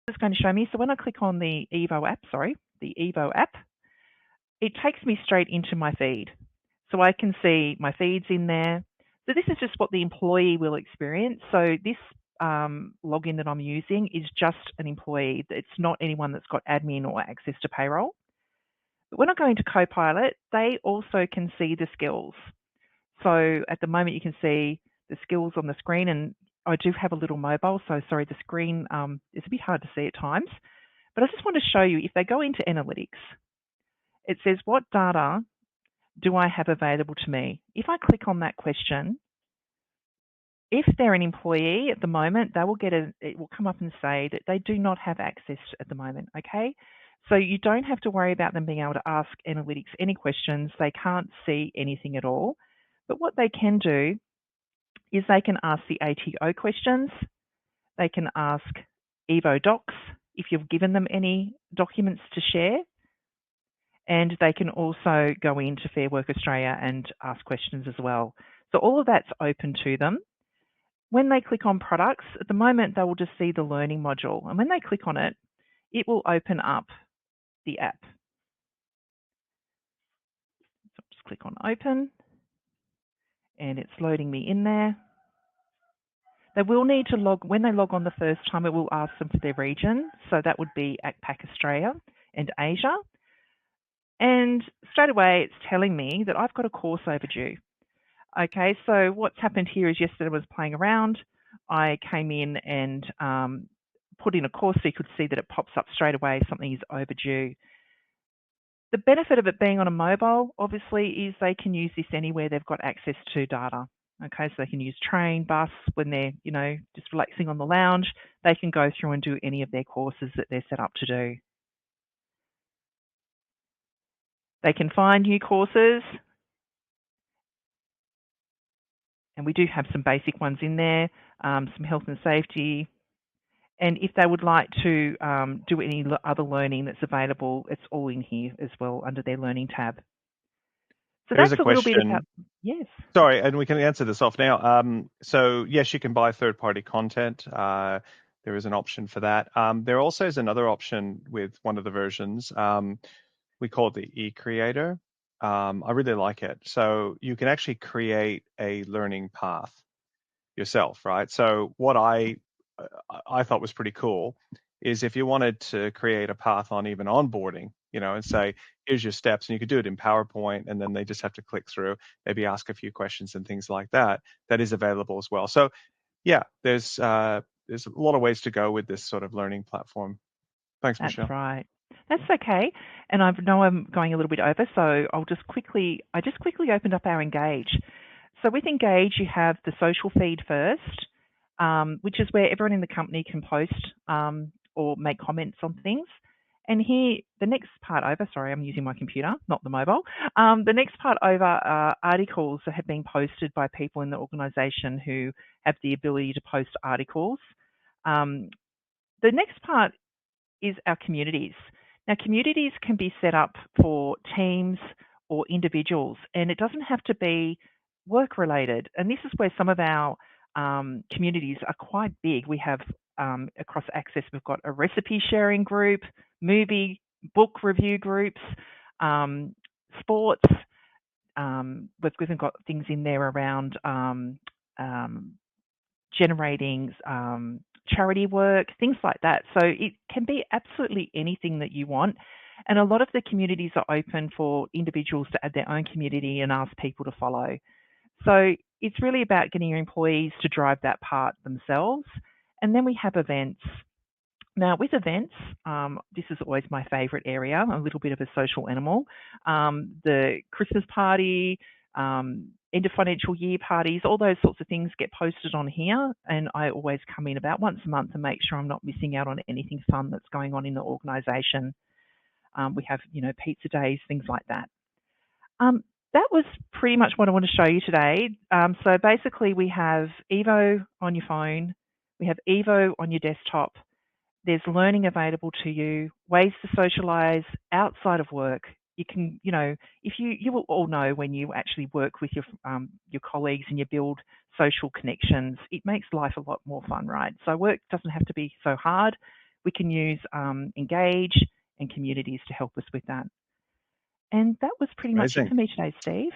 it's going to show me. So when I click on the Evo app, it takes me straight into my feed. So I can see my feeds in there. So this is just what the employee will experience. So this login that I'm using is just an employee. It's not anyone that's got admin or access to payroll. But when I go into Copilot, they also can see the skills. So at the moment, you can see the skills on the screen, and I do have a little mobile. So sorry, the screen is a bit hard to see at times. But I just want to show you, if they go into analytics, it says, what data do I have available to me? If I click on that question, if they're an employee at the moment, they will it will come up and say that they do not have access at the moment, okay? So you don't have to worry about them being able to ask analytics any questions. They can't see anything at all. But what they can do is they can ask the ATO questions. They can ask Evo Docs if you've given them any documents to share. And they can also go into Fair Work Australia and ask questions as well. So all of that's open to them. When they click on products, at the moment, they will just see the learning module. And when they click on it, it will open up the app. So just click on open, and it's loading me in there. They will need to when they log on the first time, it will ask them for their region. So that would be APAC Australia and Asia. And straight away, it's telling me that I've got a course overdue. Okay, so what's happened here is yesterday I was playing around. I came in and put in a course, so you could see that it pops up straight away, something is overdue. The benefit of it being on a mobile, obviously, is they can use this anywhere they've got access to data. Okay, so they can use train, bus, when they're, just relaxing on the lounge, they can go through and do any of their courses that they're set up to do. They can find new courses. And we do have some basic ones in there, some health and safety. And if they would like to do any other learning that's available, it's all in here as well under their learning tab. So There's that's a little bit about, yes. Sorry, and we can answer this off now. So yes, you can buy third-party content. There is an option for that. There also is another option with one of the versions. We call it the eCreator. I really like it. So you can actually create a learning path yourself, right? So what I thought was pretty cool is if you wanted to create a path on even onboarding, and say, here's your steps, and you could do it in PowerPoint, and then they just have to click through, maybe ask a few questions and things like that. That is available as well. So yeah, there's a lot of ways to go with this sort of learning platform. Thanks, Michelle. That's right. That's okay. And I know I'm going a little bit over, so I just quickly opened up our Engage. So with Engage, you have the social feed first, which is where everyone in the company can post or make comments on things. And here, the next part over, sorry, I'm using my computer, not the mobile. The next part over are articles that have been posted by people in the organisation who have the ability to post articles. The next part is our communities. Now, communities can be set up for teams or individuals, and it doesn't have to be work-related. And this is where some of our communities are quite big. We have, across Access, we've got a recipe sharing group, movie, book review groups, sports. We've even got things in there around generating charity work, things like that. So it can be absolutely anything that you want. And a lot of the communities are open for individuals to add their own community and ask people to follow. So it's really about getting your employees to drive that part themselves. And then we have events. Now, with events, this is always my favourite area, a little bit of a social animal. The Christmas party, end of financial year parties, all those sorts of things get posted on here. And I always come in about once a month and make sure I'm not missing out on anything fun that's going on in the organisation. We have, pizza days, things like that. That was pretty much what I want to show you today. So basically we have Evo on your phone, we have Evo on your desktop. There's learning available to you, ways to socialise outside of work. You can, if you will all know when you actually work with your colleagues and you build social connections, it makes life a lot more fun, right? So work doesn't have to be so hard. we can use Engage and communities to help us with that. And that was pretty much it Amazing. for me today, Steve.